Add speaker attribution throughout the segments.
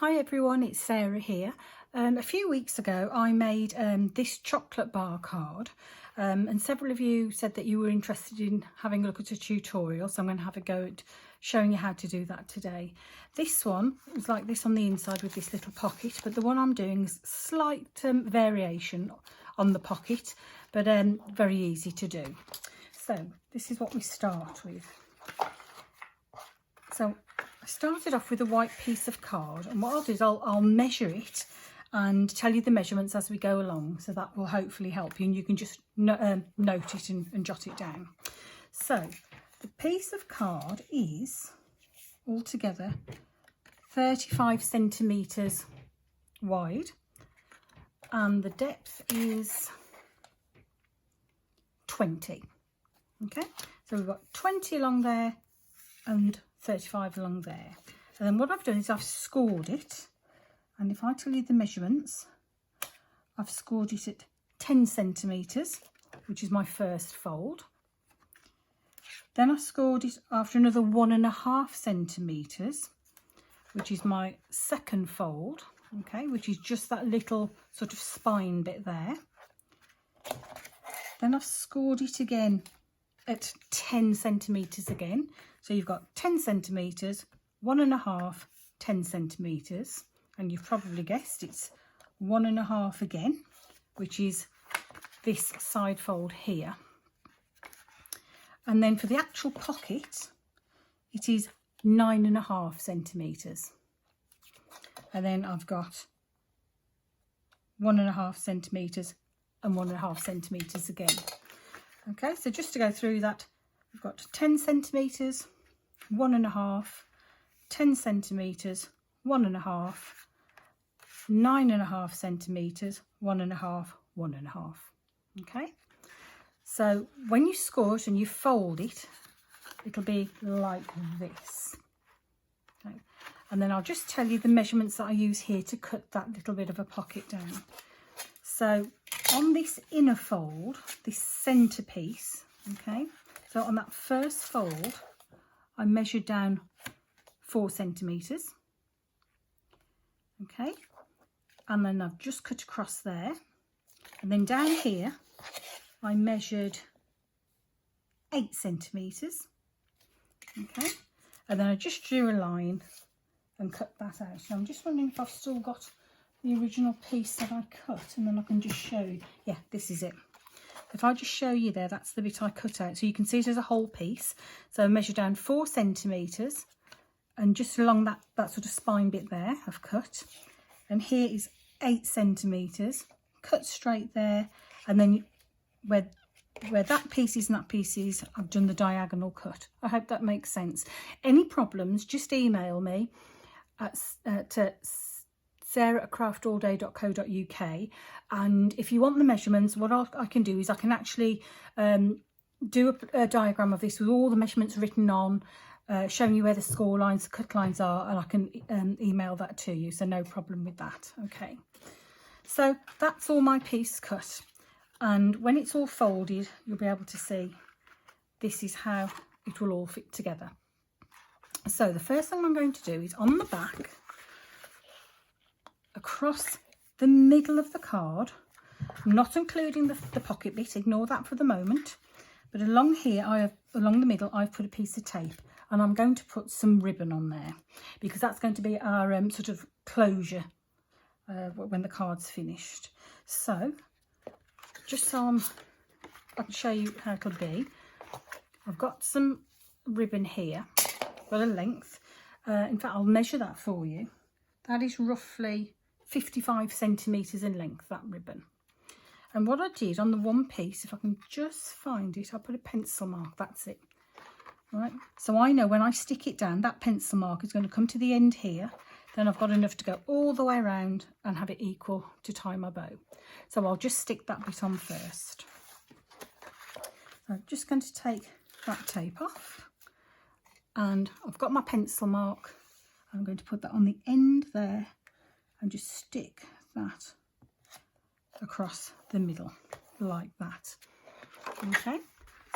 Speaker 1: Hi everyone, it's Sarah here. A few weeks ago I made this chocolate bar card and several of you said that you were interested in having a look at a tutorial, so I'm going to have a go at showing you how to do that today. This one is like this on the inside with this little pocket, but the one I'm doing is slight variation on the pocket, but very easy to do. So this is what we start with. So I started off with a white piece of card, and what I'll do is I'll measure it and tell you the measurements as we go along, so that will hopefully help you and you can just note it and jot it down. So the piece of card is altogether 35 centimetres wide and the depth is 20. Okay, so we've got 20 along there and 35 along there. And then what I've done is I've scored it, and if I tell you the measurements, I've scored it at 10 centimetres, which is my first fold. Then I scored it after another 1.5 centimetres, which is my second fold, okay, which is just that little sort of spine bit there. Then I've scored it again at 10 centimetres again. So you've got 10 centimetres, 1.5, 10 centimetres, and you've probably guessed it's 1.5 again, which is this side fold here. And then for the actual pocket, it is 9.5 centimetres. And then I've got 1.5 centimetres and 1.5 centimetres again. Okay, so just to go through that, we've got 10 centimetres, 1.5, 10 centimetres, 1.5, 9.5 centimetres, 1.5, 1.5. Okay, so when you score it and you fold it, it'll be like this. Okay. And then I'll just tell you the measurements that I use here to cut that little bit of a pocket down. So on this inner fold, this centre piece, okay, so on that first fold, I measured down 4 centimetres, okay, and then I've just cut across there, and then down here, I measured 8 centimetres, okay, and then I just drew a line and cut that out. So I'm just wondering if I've still got the original piece that I cut, and then I can just show you. Yeah, this is it. If I just show you there, that's the bit I cut out. So you can see it as a whole piece. So I measured down 4 centimetres, and just along that sort of spine bit there, I've cut. And here is 8 centimetres, cut straight there, and then where that piece is and that piece is, I've done the diagonal cut. I hope that makes sense. Any problems, just email me to sarah@craftallday.co.uk, and if you want the measurements, what I can do is I can actually do a diagram of this with all the measurements written on, showing you where the score lines, the cut lines are, and I can email that to you, so no problem with that. Okay, so that's all my piece cut, and when it's all folded, you'll be able to see this is how it will all fit together. So the first thing I'm going to do is on the back, across the middle of the card, I'm not including the pocket bit, ignore that for the moment, but along here, along the middle, I've put a piece of tape, and I'm going to put some ribbon on there because that's going to be our sort of closure when the card's finished. So just so I can show you how it'll be, I've got some ribbon here, got a length, in fact I'll measure that for you. That is roughly 55 centimetres in length, that ribbon. And what I did on the one piece, if I can just find it, I put a pencil mark, that's it. Right, so I know when I stick it down, that pencil mark is going to come to the end here, then I've got enough to go all the way around and have it equal to tie my bow. So I'll just stick that bit on first. So I'm just going to take that tape off, and I've got my pencil mark. I'm going to put that on the end there and just stick that across the middle like that. Okay,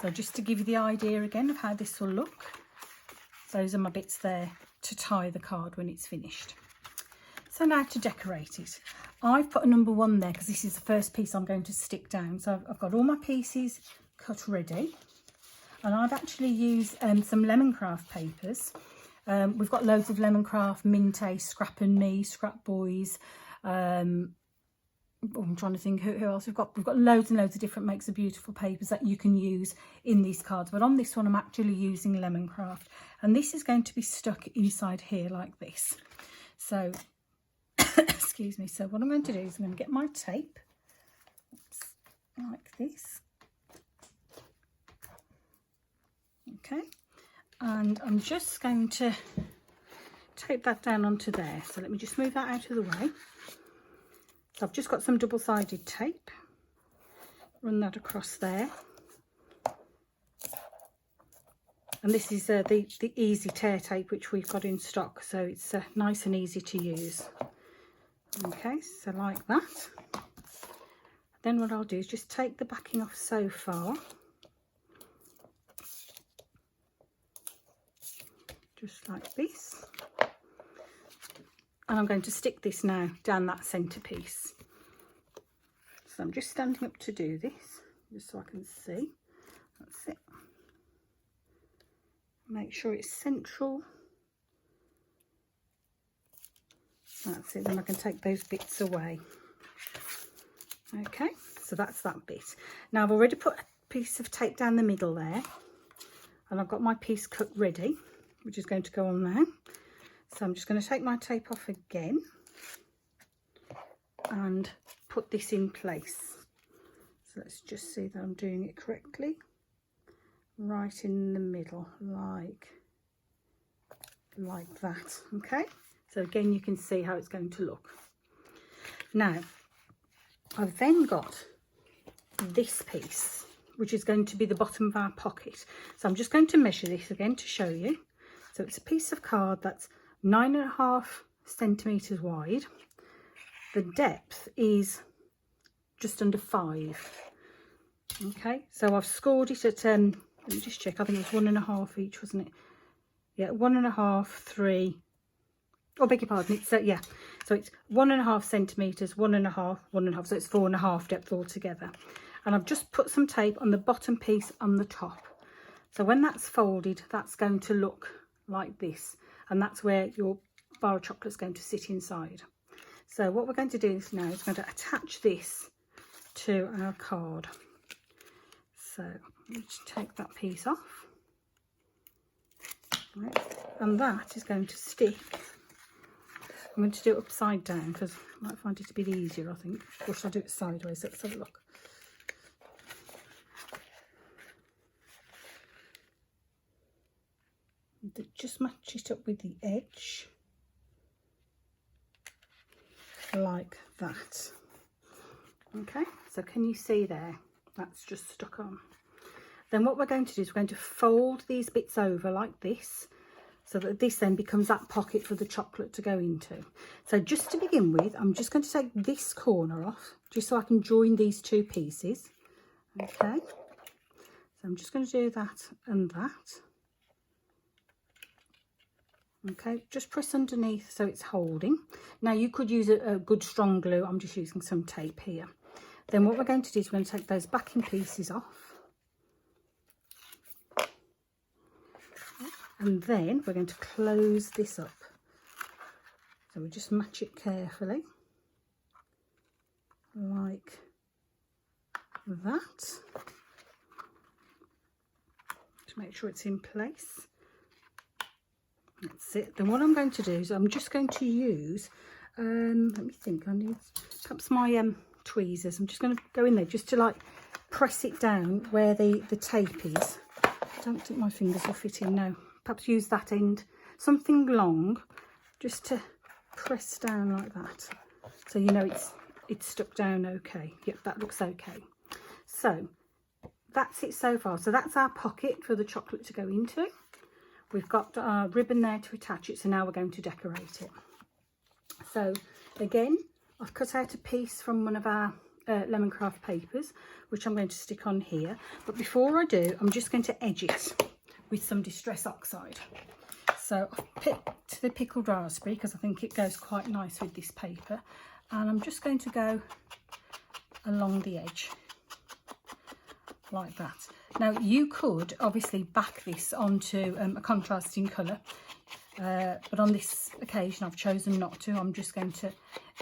Speaker 1: so just to give you the idea again of how this will look, those are my bits there to tie the card when it's finished. So now to decorate it. I've put a number 1 there because this is the first piece I'm going to stick down. So I've got all my pieces cut ready. And I've actually used some Lemoncraft papers. We've got loads of Lemoncraft, Minte, Scrap and Me, Scrap Boys. I'm trying to think who else we've got. We've got loads and loads of different makes of beautiful papers that you can use in these cards. But on this one, I'm actually using Lemoncraft. And this is going to be stuck inside here like this. So, excuse me. So what I'm going to do is I'm going to get my tape. Like this. Okay. And I'm just going to tape that down onto there. So let me just move that out of the way. So I've just got some double-sided tape. Run that across there. And this is the easy tear tape which we've got in stock. So it's nice and easy to use. Okay, so like that. Then what I'll do is just take the backing off so far. Just like this. And I'm going to stick this now down that centerpiece. So I'm just standing up to do this, just so I can see. That's it. Make sure it's central. That's it, then I can take those bits away. Okay, so that's that bit. Now I've already put a piece of tape down the middle there. And I've got my piece cut ready, which is going to go on now. So I'm just going to take my tape off again and put this in place. So let's just see that I'm doing it correctly. Right in the middle, like that. Okay, so again you can see how it's going to look. Now I've then got this piece, which is going to be the bottom of our pocket. So I'm just going to measure this again to show you. So it's a piece of card that's 9.5 centimeters wide. The depth is just under 5. Okay, so I've scored it at let me just check. I think it was 1.5 each, wasn't it? Yeah, 1.5, 3. Oh, beg your pardon. It's yeah. So it's 1.5 centimeters, 1.5, 1.5. So it's 4.5 depth altogether. And I've just put some tape on the bottom piece on the top. So when that's folded, that's going to look like this. And that's where your bar of chocolate is going to sit inside. So what we're going to do now is going to attach this to our card. So let's take that piece off. Right. And that is going to stick. I'm going to do it upside down because I might find it a bit easier, I think. Or should I do it sideways? Let's have a look. Just match it up with the edge. Like that. Okay, so can you see there? That's just stuck on. Then what we're going to do is we're going to fold these bits over like this, so that this then becomes that pocket for the chocolate to go into. So just to begin with, I'm just going to take this corner off, just so I can join these two pieces. Okay, so I'm just going to do that and that. Okay, just press underneath so it's holding. Now you could use a good strong glue. I'm just using some tape here. Then what we're going to do is we're going to take those backing pieces off. And then we're going to close this up. So we just match it carefully. Like that. To make sure it's in place. That's it. Then what I'm going to do is I'm just going to use, let me think, I need perhaps my tweezers. I'm just going to go in there just to like press it down where the tape is. I don't think my fingers will fit in, no. Perhaps use that end, something long, just to press down like that. So you know it's stuck down okay. Yep, that looks okay. So that's it so far. So that's our pocket for the chocolate to go into. We've got our ribbon there to attach it, so now we're going to decorate it. So again, I've cut out a piece from one of our Lemoncraft papers, which I'm going to stick on here. But before I do, I'm just going to edge it with some Distress Oxide. So So I've picked the pickled raspberry because I think it goes quite nice with this paper, and I'm just going to go along the edge like that. Now you could obviously back this onto a contrasting colour, but on this occasion I've chosen not to. I'm just going to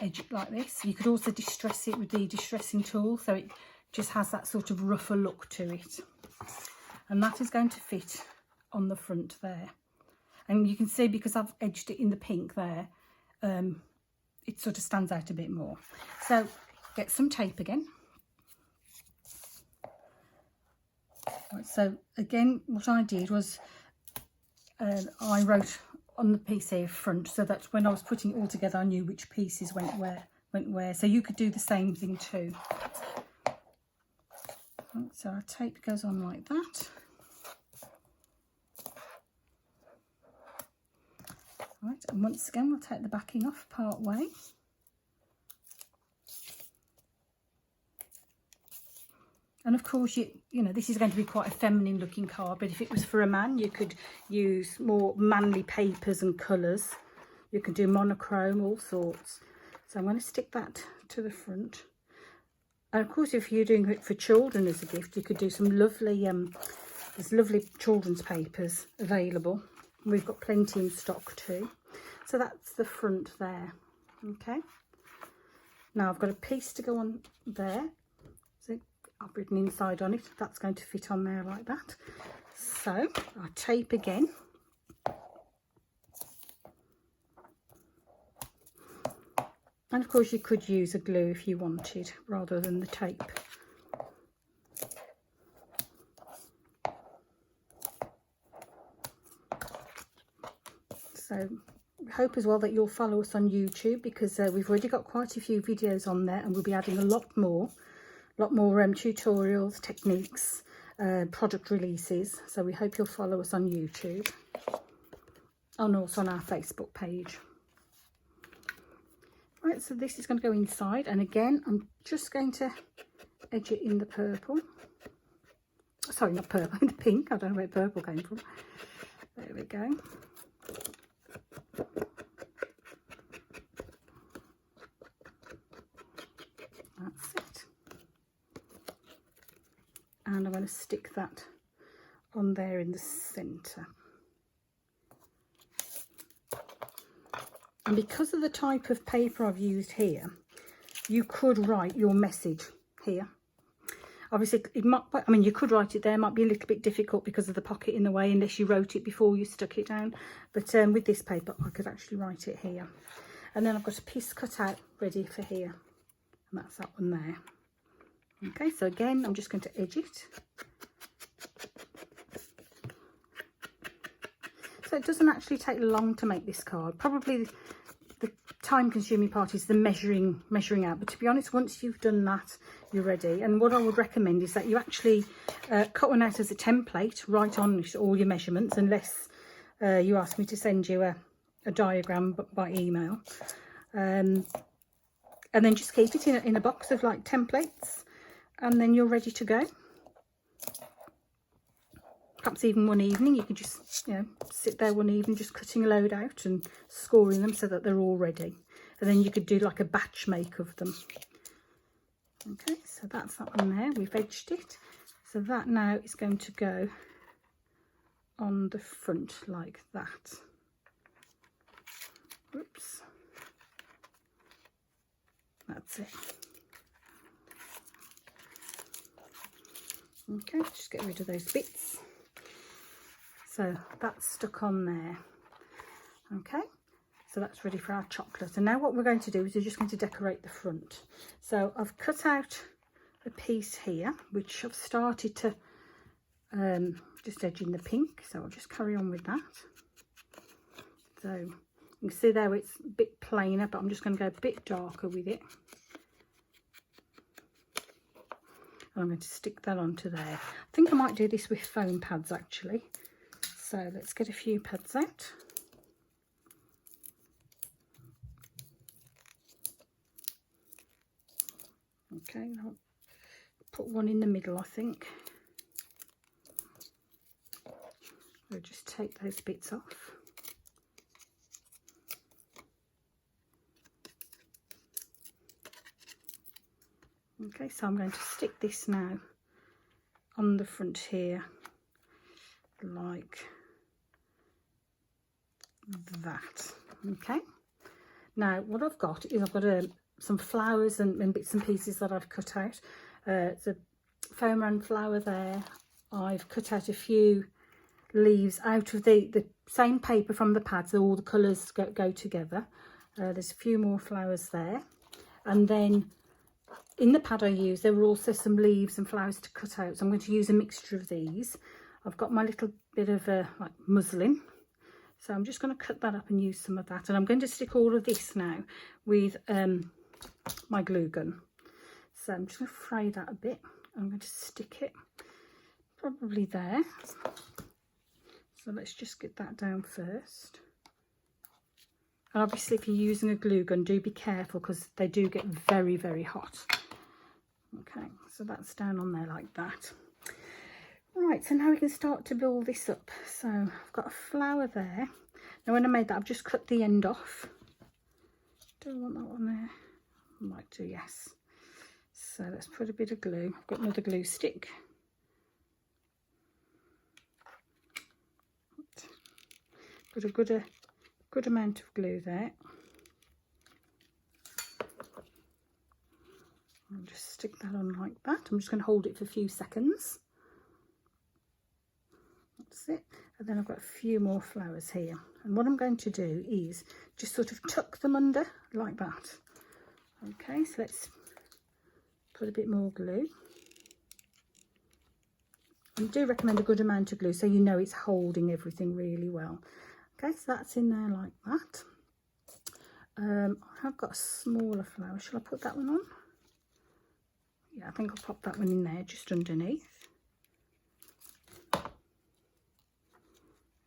Speaker 1: edge it like this. You could also distress it with the distressing tool, so it just has that sort of rougher look to it, and that is going to fit on the front there. And you can see, because I've edged it in the pink there, it sort of stands out a bit more. So get some tape again. Right, so again, what I did was I wrote on the piece here front, so that when I was putting it all together I knew which pieces went where. So you could do the same thing too. Right, so our tape goes on like that. Right, and once again we'll take the backing off part way. And of course, you know, this is going to be quite a feminine looking card, but if it was for a man, you could use more manly papers and colours. You can do monochrome, all sorts. So I'm going to stick that to the front. And of course, if you're doing it for children as a gift, you could do some lovely, there's lovely children's papers available. We've got plenty in stock too. So that's the front there. Okay. Now I've got a piece to go on there. So I've written inside on it. That's going to fit on there like that. So I tape again. And of course you could use a glue if you wanted, rather than the tape. So we hope as well that you'll follow us on YouTube, because we've already got quite a few videos on there, and we'll be adding a lot more tutorials, techniques, product releases. So we hope you'll follow us on YouTube and also on our Facebook page. Right, so this is going to go inside, and again I'm just going to edge it in the purple. Sorry, not purple, in the pink. I don't know where purple came from. There we go. That's it. And I'm going to stick that on there in the centre. And because of the type of paper I've used here, you could write your message here. Obviously, it might, I mean, you could write it there. It might be a little bit difficult because of the pocket in the way, unless you wrote it before you stuck it down. But with this paper, I could actually write it here. And then I've got a piece cut out ready for here. And that's that one there. Okay, so again, I'm just going to edge it. So it doesn't actually take long to make this card. Probably the time-consuming part is the measuring out. But to be honest, once you've done that, you're ready. And what I would recommend is that you actually cut one out as a template, write on all your measurements, unless you ask me to send you a diagram by email. And then just keep it in a box of like templates, and then you're ready to go. Perhaps even one evening, you could just, you know, sit there one evening just cutting a load out and scoring them so that they're all ready. And then you could do like a batch make of them. Okay, so that's that one there. We've edged it. So that now is going to go on the front like that. Oops. That's it. Okay, just get rid of those bits. So that's stuck on there. Okay, so that's ready for our chocolate. And now what we're going to do is we're just going to decorate the front. So I've cut out a piece here, which I've started to just edge in the pink. So I'll just carry on with that. So you can see there it's a bit plainer, but I'm just going to go a bit darker with it. And I'm going to stick that onto there. I think I might do this with foam pads actually. So let's get a few pads out. Okay, I'll put one in the middle, I think. So just take those bits off. Okay, so I'm going to stick this now on the front here like that. Okay, now what I've got is I've got some flowers and bits and pieces that I've cut out. It's a foam flower there. I've cut out a few leaves out of the same paper from the pads, so all the colours go together. There's a few more flowers there, and then in the pad I used there were also some leaves and flowers to cut out, so I'm going to use a mixture of these. I've got my little bit of like muslin, so I'm just going to cut that up and use some of that, and I'm going to stick all of this now with my glue gun. So I'm just going to fray that a bit. I'm going to stick it probably there. So let's just get that down first. And obviously if you're using a glue gun, do be careful because they do get very, very hot. Okay, so that's down on there like that. Right, so now we can start to build this up. So I've got a flower there. Now when I made that, I've just cut the end off. Do I want that one there? I might do, yes. So let's put a bit of glue. I've got another glue stick. Put a good amount of glue there. I'll just stick that on like that. I'm just going to hold it for a few seconds. That's it. And then I've got a few more flowers here. And what I'm going to do is just sort of tuck them under like that. Okay, so let's put a bit more glue. I do recommend a good amount of glue so you know it's holding everything really well. Okay, so that's in there like that. I've got a smaller flower. Shall I put that one on? Yeah, I think I'll pop that one in there just underneath.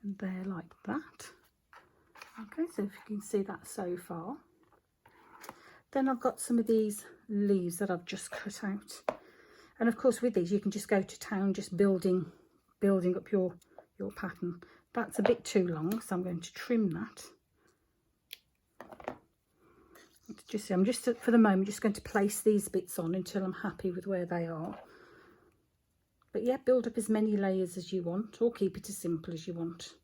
Speaker 1: And there like that. Okay, so if you can see that so far. Then I've got some of these leaves that I've just cut out. And of course with these you can just go to town just building up your pattern. That's a bit too long, so I'm going to trim that. Just I'm just for the moment just going to place these bits on until I'm happy with where they are. But yeah, build up as many layers as you want, or keep it as simple as you want.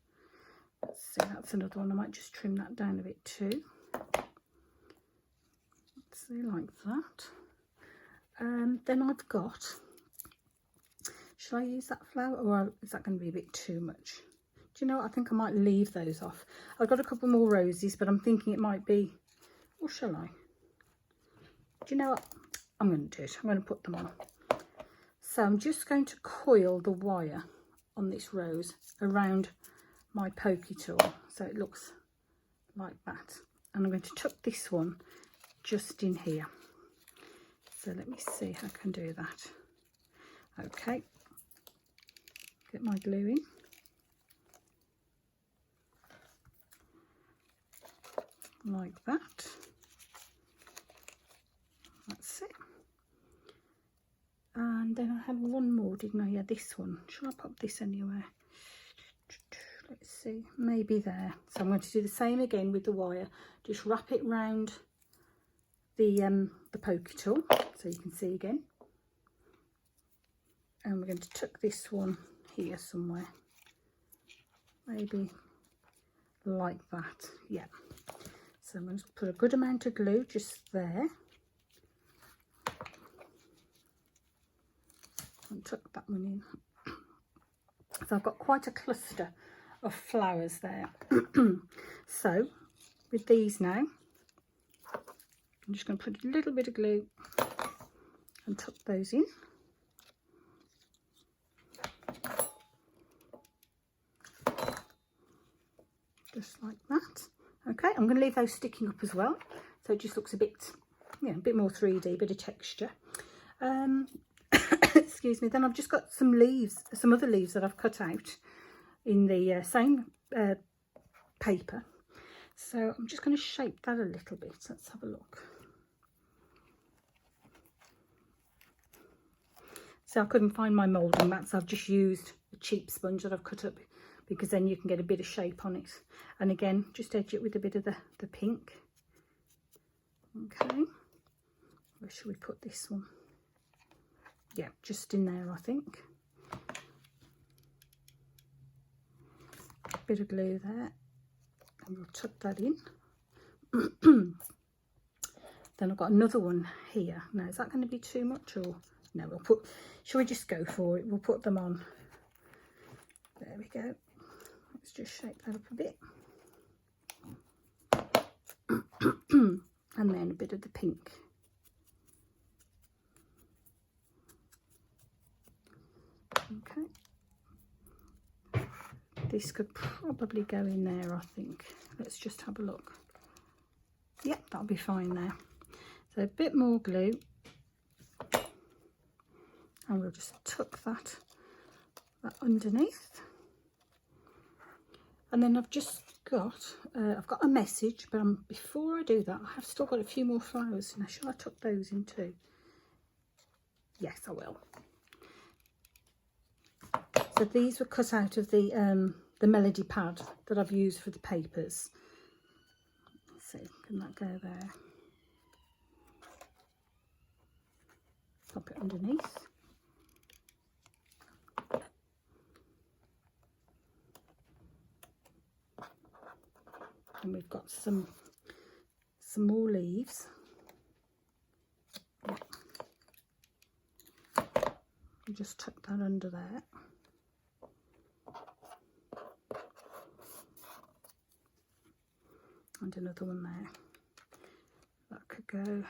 Speaker 1: Let's see, that's another one. I might just trim that down a bit too. Let's see, like that. Then I've got, shall I use that flower, or is that going to be a bit too much? Do you know what? I think I might leave those off. I've got a couple more roses, but I'm thinking it might be, or shall I? Do you know what? I'm going to do it. I'm going to put them on. So I'm just going to coil the wire on this rose around my pokey tool so it looks like that. And I'm going to tuck this one just in here. So let me see how I can do that. Okay. Get my glue in. Like that. That's it. And then I had one more, didn't I? Yeah, this one. Shall I pop this anywhere? Let's see, maybe there. So I'm going to do the same again with the wire. Just wrap it round the pokey tool so you can see again. And we're going to tuck this one here somewhere. Maybe like that. Yeah. So I'm going to put a good amount of glue just there. And tuck that one in. So I've got quite a cluster of flowers there. So with these now, I'm just going to put a little bit of glue and tuck those in. Just like that. Okay, I'm going to leave those sticking up as well, so it just looks a bit, yeah, a bit more 3D, bit of texture. Excuse me. Then I've just got some leaves, some other leaves that I've cut out in the same paper. So I'm just going to shape that a little bit. Let's have a look. So I couldn't find my moulding mat, so I've just used a cheap sponge that I've cut up, because then you can get a bit of shape on it. And again, just edge it with a bit of the pink. Okay, where should we put this one? yeah, just in there, I think. Bit of glue there, and we'll tuck that in. Then I've got another one here. Now, is that going to be too much, or no? We'll put. Shall we just go for it? We'll put them on. There we go. Let's just shape that up a bit. And then a bit of the pink. Okay. This could probably go in there, I think. Let's just have a look. Yep, that'll be fine there. So a bit more glue. And we'll just tuck that underneath. And then I've just got, I've got a message, but before I do that, I have still got a few more flowers. Now, shall I tuck those in too? Yes, I will. So these were cut out of the Melody pad that I've used for the papers. Let's see, can that go there? Pop it underneath. And we've got some more leaves. Yeah. Just tuck that under there. And another one there. That could go, let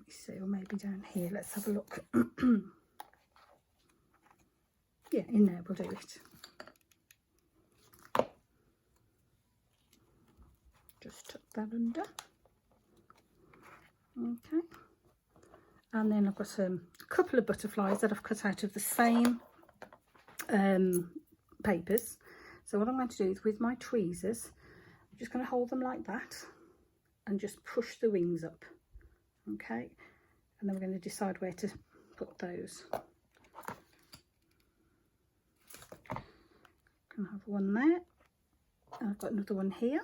Speaker 1: me see, or maybe down here. Let's have a look. Yeah, in there we'll do it. Just tuck that under. Okay. And then I've got a couple of butterflies that I've cut out of the same papers. So what I'm going to do is with my tweezers, I'm just going to hold them like that and just push the wings up. Okay. And then we're going to decide where to put those. Can have one there. And I've got another one here.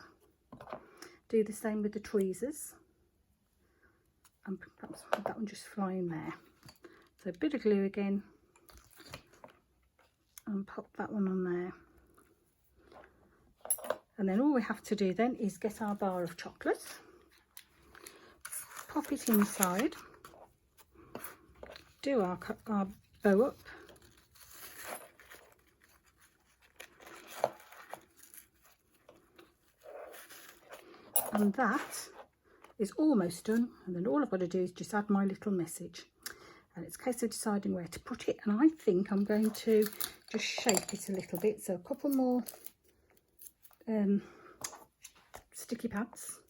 Speaker 1: Do the same with the tweezers, and perhaps that one just fly in there. So a bit of glue again, and pop that one on there. And then all we have to do then is get our bar of chocolate, pop it inside, do our bow up, and that is almost done. And then all I've got to do is just add my little message, and it's a case of deciding where to put it. And I think I'm going to just shape it a little bit, so a couple more sticky pads.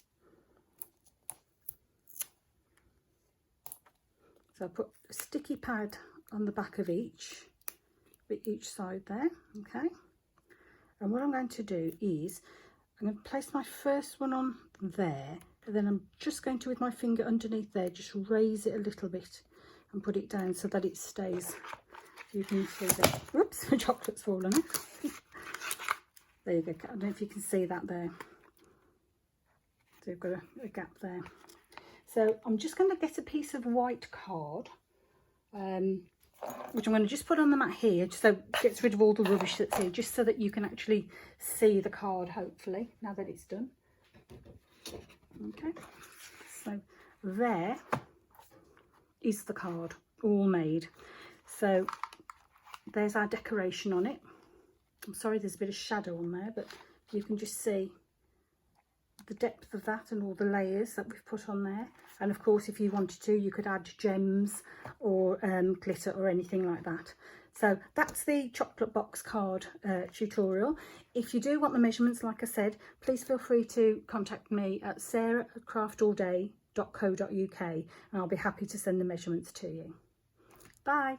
Speaker 1: So I put a sticky pad on the back of each side there. Okay, and what I'm going to do is I'm going to place my first one on there, and then I'm just going to, with my finger underneath there, just raise it a little bit and put it down so that it stays. You can see that. Whoops, the chocolate's fallen off. There you go. I don't know if you can see that there. So you've got a gap there. So I'm just going to get a piece of white card, which I'm going to just put on the mat here, just so it gets rid of all the rubbish that's here, just so that you can actually see the card, hopefully, now that it's done. Okay, so there is the card, all made. So there's our decoration on it. I'm sorry there's a bit of shadow on there, but you can just see the depth of that and all the layers that we've put on there. And of course, if you wanted to, you could add gems or glitter or anything like that. So that's the chocolate box card tutorial. If you do want the measurements, like I said, please feel free to contact me at sarah@craftalldday.co.uk, and I'll be happy to send the measurements to you. Bye.